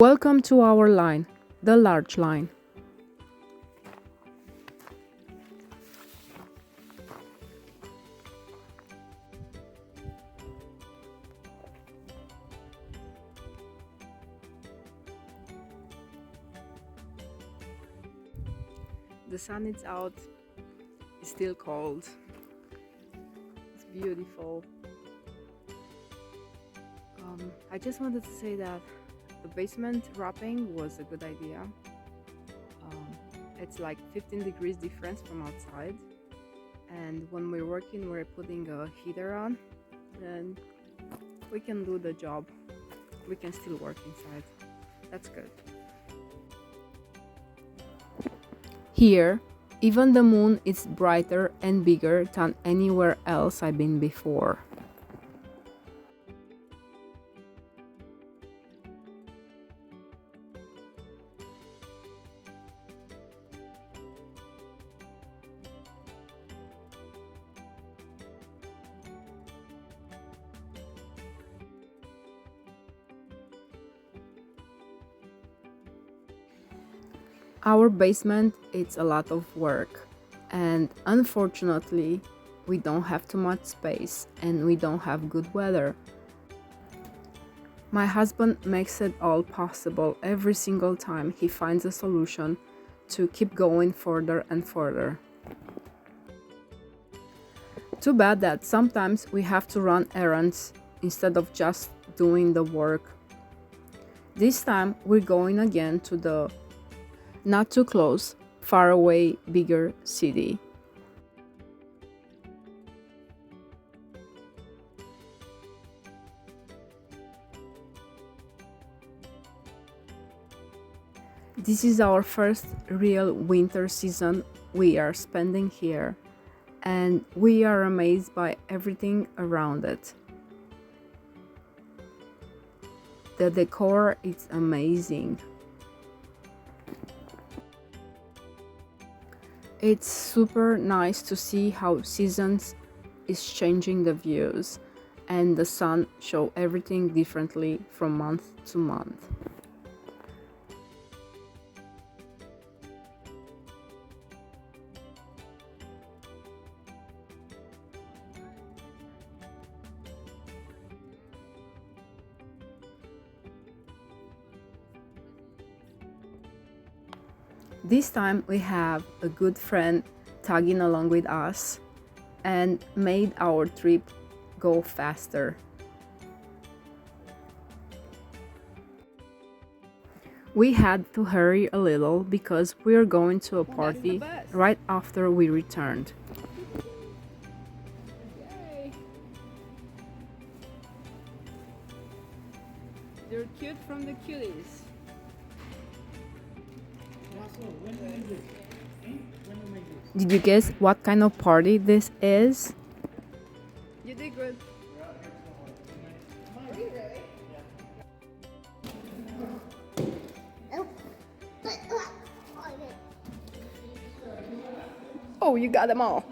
Welcome to our line, the large line. The sun is out, it's still cold. It's beautiful. I just wanted to say that the basement wrapping was a good idea. It's like 15 degrees difference from outside, and when we're working we're putting a heater on and we can do the job. We can still work inside. That's good. Here, even the moon is brighter and bigger than anywhere else I've been before. Our basement is a lot of work, and unfortunately we don't have too much space and we don't have good weather. My husband makes it all possible every single time he finds a solution to keep going further and further. Too bad that sometimes we have to run errands instead of just doing the work. This time we're going again to the not too close, far away, bigger city. This is our first real winter season we are spending here, and we are amazed by everything around it. The decor is amazing. It's super nice to see how seasons is changing the views, and the sun show everything differently from month to month. This time we have a good friend tagging along with us and made our trip go faster. We had to hurry a little because we are going to a party right after we returned. Yay. They're cute from the cuties. Did you guess what kind of party this is? You did good. Oh, you got them all.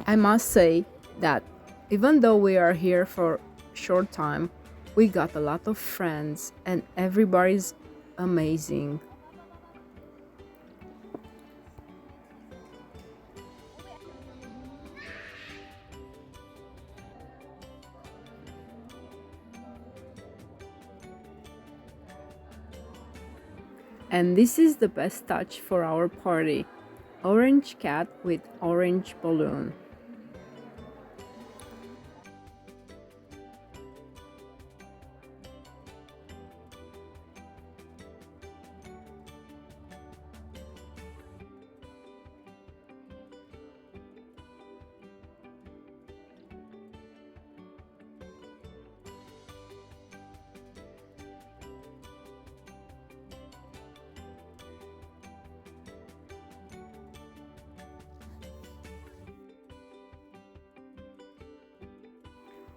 I must say that even though we are here for a short time, we got a lot of friends and everybody's amazing. And this is the best touch for our party. Orange cat with orange balloon.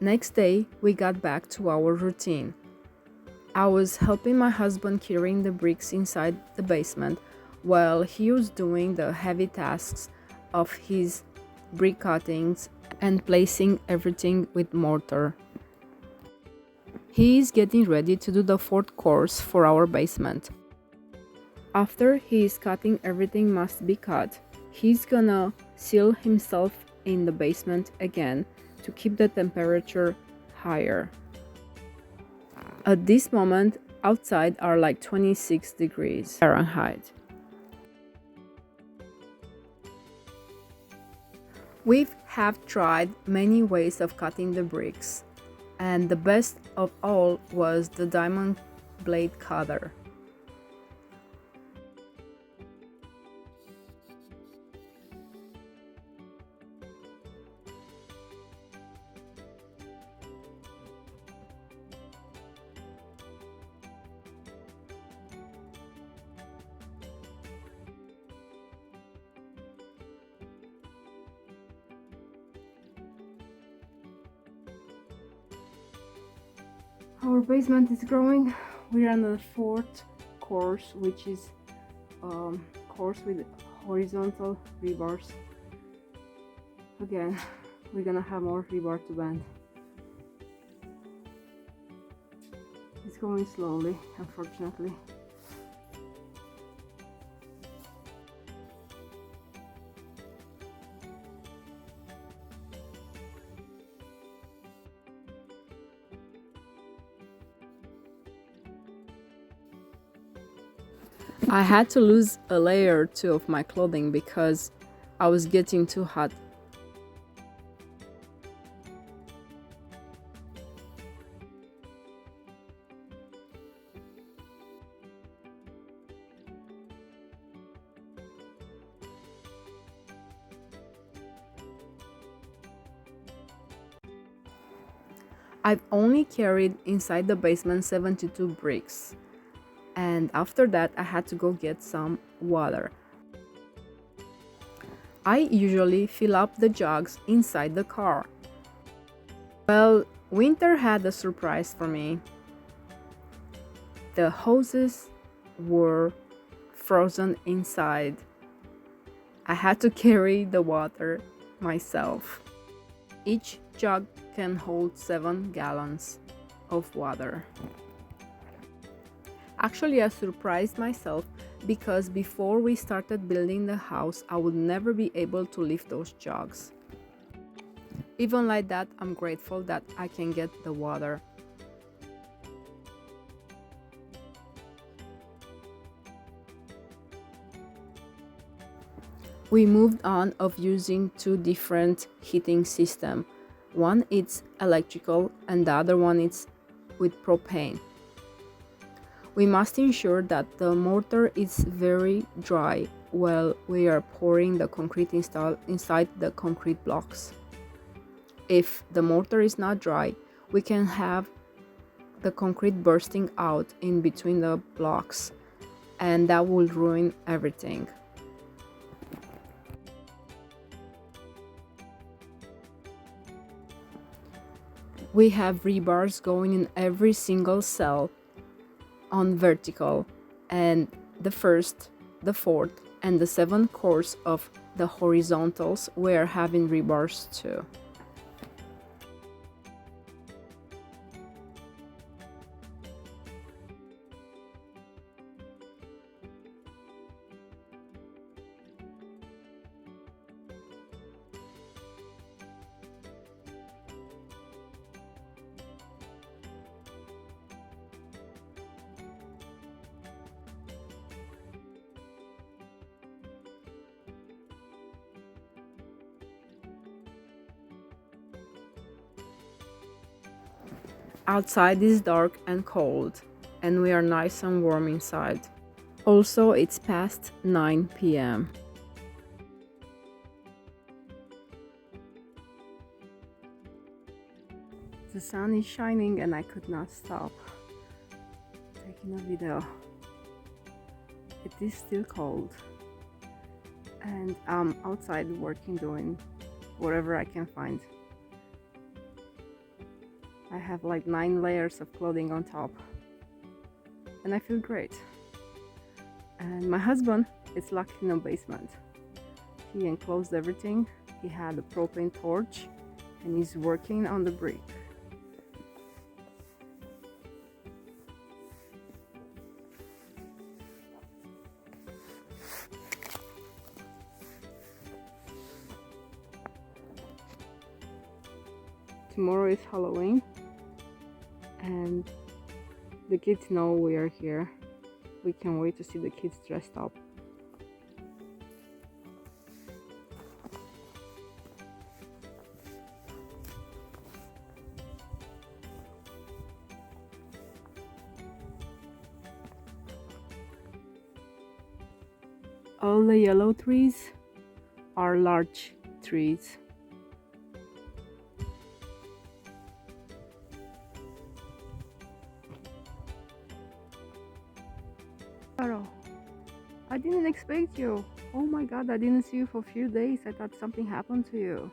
Next day, we got back to our routine. I was helping my husband carrying the bricks inside the basement while he was doing the heavy tasks of his brick cuttings and placing everything with mortar. He is getting ready to do the fourth course for our basement. After he is cutting everything must be cut, he's gonna seal himself in the basement again to keep the temperature higher. At this moment, outside are like 26 degrees Fahrenheit. We have tried many ways of cutting the bricks, and the best of all was the diamond blade cutter. Our basement is growing. We're on the fourth course, which is course with horizontal rebars. Again, we're gonna have more rebar to bend. It's going slowly, unfortunately. I had to lose a layer or two of my clothing because I was getting too hot. I've only carried inside the basement 72 bricks, and after that I had to go get some water. I usually fill up the jugs inside the car. Well, winter had a surprise for me. The hoses were frozen inside. I had to carry the water myself. Each jug can hold 7 gallons of water. Actually, I surprised myself because before we started building the house, I would never be able to lift those jugs. Even like that, I'm grateful that I can get the water. We moved on of using 2 different heating systems. One is electrical and the other one is with propane. We must ensure that the mortar is very dry while we are pouring the concrete inside the concrete blocks. If the mortar is not dry, we can have the concrete bursting out in between the blocks, and that will ruin everything. We have rebars going in every single cell on vertical, and the first, the fourth, and the 7th course of the horizontals we are having rebars too. Outside is dark and cold, and we are nice and warm inside. Also, it's past 9 p.m. The sun is shining and I could not stop taking a video. It is still cold, and I'm outside working, doing whatever I can find. I have like 9 layers of clothing on top, and I feel great. And my husband is locked in a basement. he enclosed everything. He had a propane torch and he's working on the brick. Tomorrow is Halloween and the kids know we are here. We can't wait to see the kids dressed up. All the yellow trees are large trees. Figaro, I didn't expect you. Oh my god, I didn't see you for a few days. I thought something happened to you.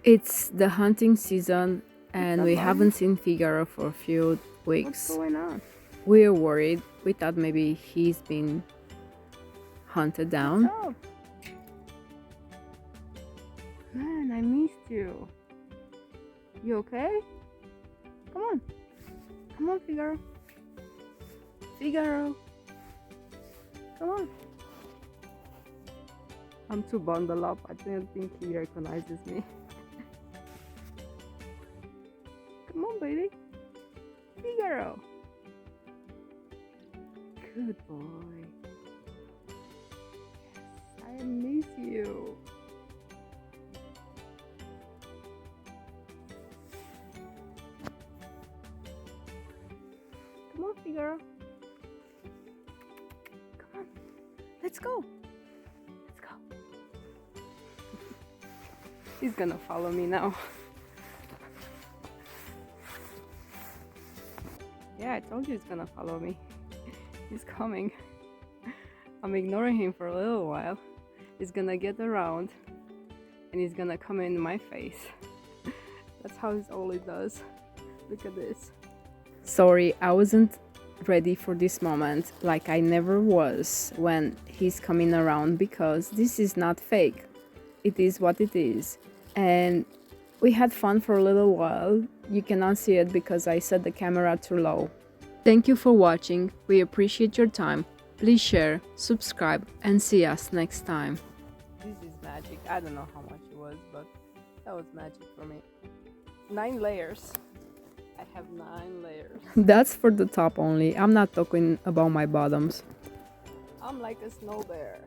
It's the hunting season and we haven't seen Figaro for a few weeks. What's going on? We're worried. We thought maybe he's been hunted down. What's up? Man, I missed you. You okay? Come on. Come on, Figaro. Figaro. Come on. I'm too bundled up. I don't think he recognizes me. Come on, baby. Figaro. Good boy. Yes, I miss you. Come on, Figaro. Come on. Let's go. Let's go. He's gonna follow me now. Yeah, I told you he's gonna follow me. He's coming. I'm ignoring him for a little while. He's gonna get around and he's gonna come in my face. That's how he always does. Look at this. Sorry, I wasn't ready for this moment, like I never was when he's coming around, because this is not fake. It is what it is. And we had fun for a little while. You cannot see it because I set the camera too low. Thank you for watching. We appreciate your time. Please share, subscribe, and see us next time. This is magic. I don't know how much it was, but that was magic for me. 9 layers. I have 9 layers. That's for the top only. I'm not talking about my bottoms. I'm like a snow bear.